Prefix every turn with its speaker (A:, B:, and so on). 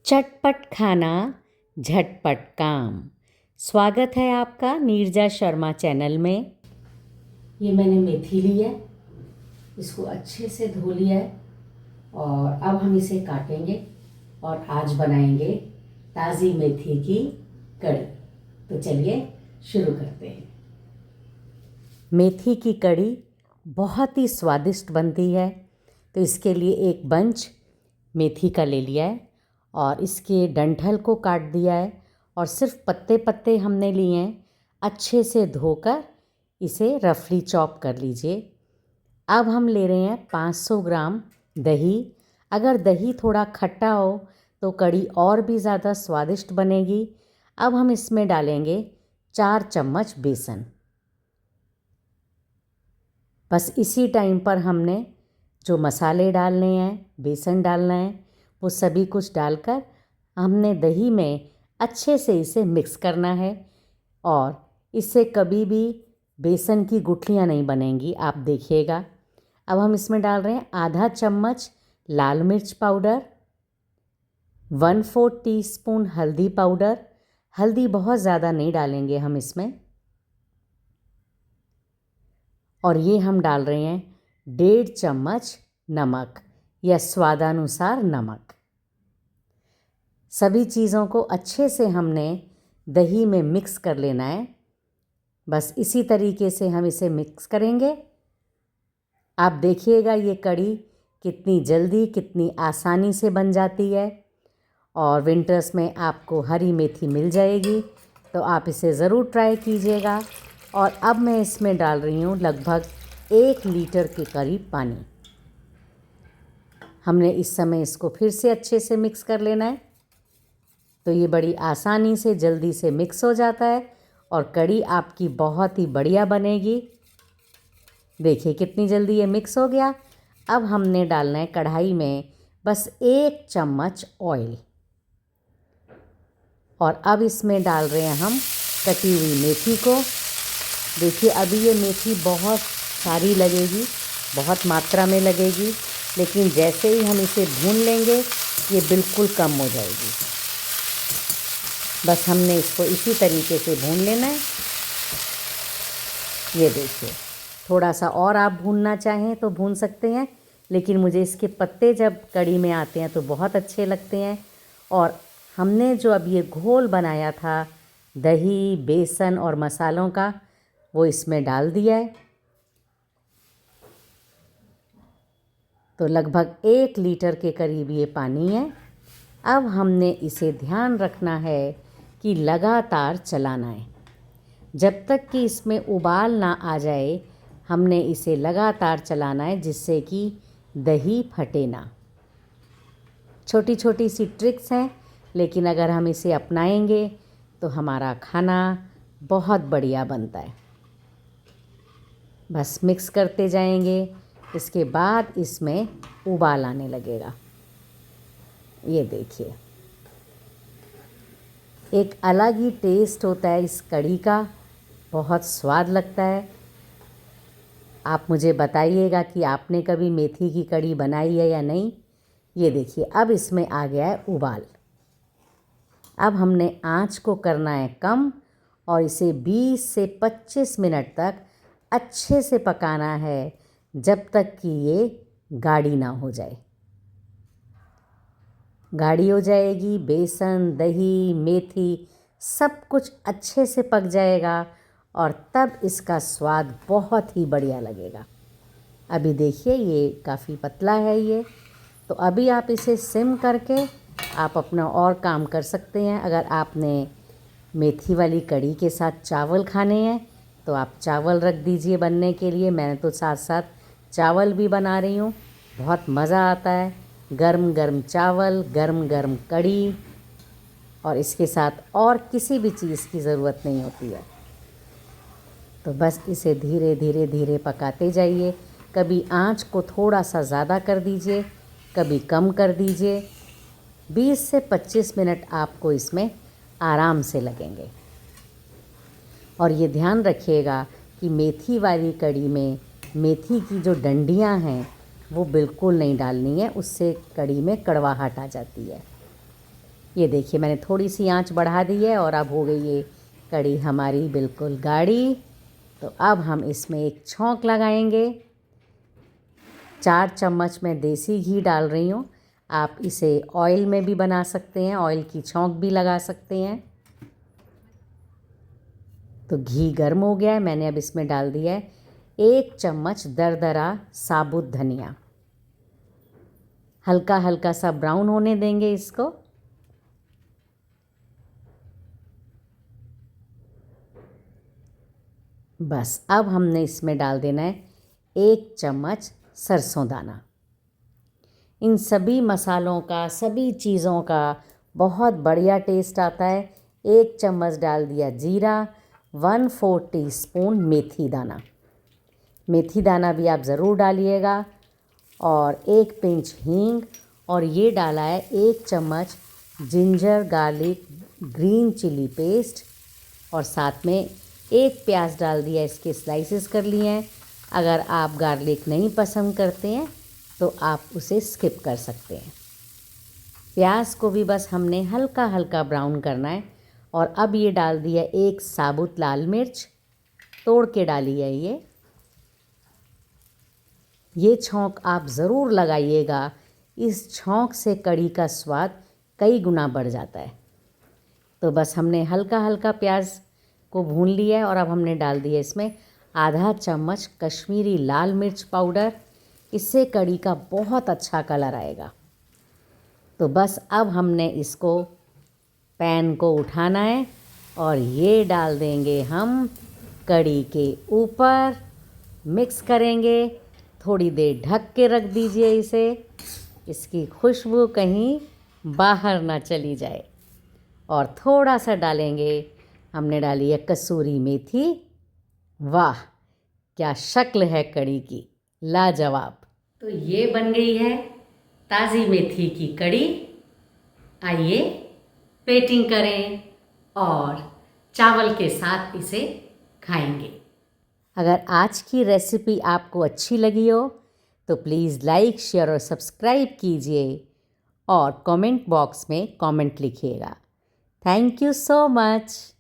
A: चटपट खाना झटपट काम। स्वागत है आपका नीरजा शर्मा चैनल में। ये मैंने मेथी ली है, इसको अच्छे से धो लिया है और अब हम इसे काटेंगे और आज बनाएंगे ताज़ी मेथी की कड़ी। तो चलिए शुरू करते हैं। मेथी की कड़ी बहुत ही स्वादिष्ट बनती है, तो इसके लिए एक बंच मेथी का ले लिया है और इसके डंठल को काट दिया है और सिर्फ पत्ते पत्ते हमने लिए हैं। अच्छे से धोकर इसे रफली चॉप कर लीजिए। अब हम ले रहे हैं 500 ग्राम दही। अगर दही थोड़ा खट्टा हो तो कड़ी और भी ज़्यादा स्वादिष्ट बनेगी। अब हम इसमें डालेंगे 4 चम्मच बेसन। बस इसी टाइम पर हमने जो मसाले डालने हैं, बेसन डालना है, वो सभी कुछ डालकर हमने दही में अच्छे से इसे मिक्स करना है और इससे कभी भी बेसन की गुठलियाँ नहीं बनेंगी, आप देखिएगा। अब हम इसमें डाल रहे हैं आधा चम्मच लाल मिर्च पाउडर, 1/4 टीस्पून हल्दी पाउडर। हल्दी बहुत ज़्यादा नहीं डालेंगे हम इसमें। और ये हम डाल रहे हैं 1.5 चम्मच नमक या स्वादानुसार नमक। सभी चीज़ों को अच्छे से हमने दही में मिक्स कर लेना है। बस इसी तरीके से हम इसे मिक्स करेंगे। आप देखिएगा ये कड़ी कितनी जल्दी, कितनी आसानी से बन जाती है और विंटर्स में आपको हरी मेथी मिल जाएगी, तो आप इसे ज़रूर ट्राई कीजिएगा। और अब मैं इसमें डाल रही हूँ लगभग 1 लीटर के करीब पानी। हमने इस समय इसको फिर से अच्छे से मिक्स कर लेना है, तो ये बड़ी आसानी से जल्दी से मिक्स हो जाता है और कड़ी आपकी बहुत ही बढ़िया बनेगी। देखिए कितनी जल्दी ये मिक्स हो गया। अब हमने डालना है कढ़ाई में बस 1 चम्मच ऑयल और अब इसमें डाल रहे हैं हम कटी हुई मेथी को। देखिए अभी ये मेथी बहुत सारी लगेगी, बहुत मात्रा में लगेगी, लेकिन जैसे ही हम इसे भून लेंगे ये बिल्कुल कम हो जाएगी। बस हमने इसको इसी तरीके से भून लेना है। ये देखिए, थोड़ा सा और आप भूनना चाहें तो भून सकते हैं, लेकिन मुझे इसके पत्ते जब कड़ी में आते हैं तो बहुत अच्छे लगते हैं। और हमने जो अब ये घोल बनाया था दही, बेसन और मसालों का, वो इसमें डाल दिया है। तो लगभग 1 लीटर के करीब ये पानी है। अब हमने इसे ध्यान रखना है कि लगातार चलाना है जब तक कि इसमें उबाल ना आ जाए। हमने इसे लगातार चलाना है जिससे कि दही फटे ना। छोटी छोटी सी ट्रिक्स हैं, लेकिन अगर हम इसे अपनाएंगे तो हमारा खाना बहुत बढ़िया बनता है। बस मिक्स करते जाएंगे, इसके बाद इसमें उबाल आने लगेगा। ये देखिए, एक अलग ही टेस्ट होता है इस कड़ी का, बहुत स्वाद लगता है। आप मुझे बताइएगा कि आपने कभी मेथी की कड़ी बनाई है या नहीं। ये देखिए अब इसमें आ गया है उबाल। अब हमने आँच को करना है कम और इसे 20 से 25 मिनट तक अच्छे से पकाना है, जब तक कि ये गाढ़ी ना हो जाए। गाढ़ी हो जाएगी, बेसन, दही, मेथी सब कुछ अच्छे से पक जाएगा और तब इसका स्वाद बहुत ही बढ़िया लगेगा। अभी देखिए ये काफ़ी पतला है ये, तो अभी आप इसे सिम करके आप अपना और काम कर सकते हैं। अगर आपने मेथी वाली कड़ी के साथ चावल खाने हैं तो आप चावल रख दीजिए बनने के लिए। मैंने तो साथ साथ चावल भी बना रही हूँ। बहुत मज़ा आता है, गरम गरम चावल, गरम गरम कड़ी, और इसके साथ और किसी भी चीज़ की ज़रूरत नहीं होती है। तो बस इसे धीरे धीरे धीरे पकाते जाइए। कभी आँच को थोड़ा सा ज़्यादा कर दीजिए, कभी कम कर दीजिए। 20 से 25 मिनट आपको इसमें आराम से लगेंगे। और ये ध्यान रखिएगा कि मेथी वाली कड़ी में मेथी की जो डंडियाँ हैं वो बिल्कुल नहीं डालनी है, उससे कड़ी में कड़वाहट आ जाती है। ये देखिए मैंने थोड़ी सी आंच बढ़ा दी है और अब हो गई ये कड़ी हमारी बिल्कुल गाढ़ी। तो अब हम इसमें एक छौंक लगाएंगे। 4 चम्मच मैं देसी घी डाल रही हूँ। आप इसे ऑयल में भी बना सकते हैं, ऑयल की छौंक भी लगा सकते हैं। तो घी गर्म हो गया है, मैंने अब इसमें डाल दिया है 1 चम्मच दरदरा साबुत धनिया। हल्का हल्का सा ब्राउन होने देंगे इसको। बस अब हमने इसमें डाल देना है 1 चम्मच सरसों दाना। इन सभी मसालों का, सभी चीज़ों का बहुत बढ़िया टेस्ट आता है। 1 चम्मच डाल दिया जीरा, 1/4 टीस्पून मेथी दाना। मेथी दाना भी आप ज़रूर डालिएगा, और 1 पिंच हींग, और ये डाला है 1 चम्मच ginger garlic green chilli paste, और साथ में 1 प्याज डाल दिया, इसके स्लाइसेस कर लिए हैं। अगर आप गार्लिक नहीं पसंद करते हैं तो आप उसे स्किप कर सकते हैं। प्याज को भी बस हमने हल्का हल्का ब्राउन करना है। और अब ये डाल दिया 1 साबुत लाल मिर्च, तोड़ के डाली है ये छौंक आप ज़रूर लगाइएगा। इस छौंक से कड़ी का स्वाद कई गुना बढ़ जाता है। तो बस हमने हल्का हल्का प्याज को भून लिया है, और अब हमने डाल दिया इसमें आधा चम्मच कश्मीरी लाल मिर्च पाउडर। इससे कड़ी का बहुत अच्छा कलर आएगा। तो बस अब हमने इसको पैन को उठाना है और ये डाल देंगे हम कड़ी के ऊपर, मिक्स करेंगे। थोड़ी देर ढक के रख दीजिए इसे, इसकी खुशबू कहीं बाहर ना चली जाए। और थोड़ा सा डालेंगे, हमने डाली है कसूरी मेथी। वाह क्या शक्ल है कड़ी की, लाजवाब। तो ये बन गई है ताज़ी मेथी की कड़ी। आइए पेटिंग करें और चावल के साथ इसे खाएंगे। अगर आज की रेसिपी आपको अच्छी लगी हो तो प्लीज़ लाइक, शेयर और सब्सक्राइब कीजिए, और कमेंट बॉक्स में कमेंट लिखिएगा। Thank you so much.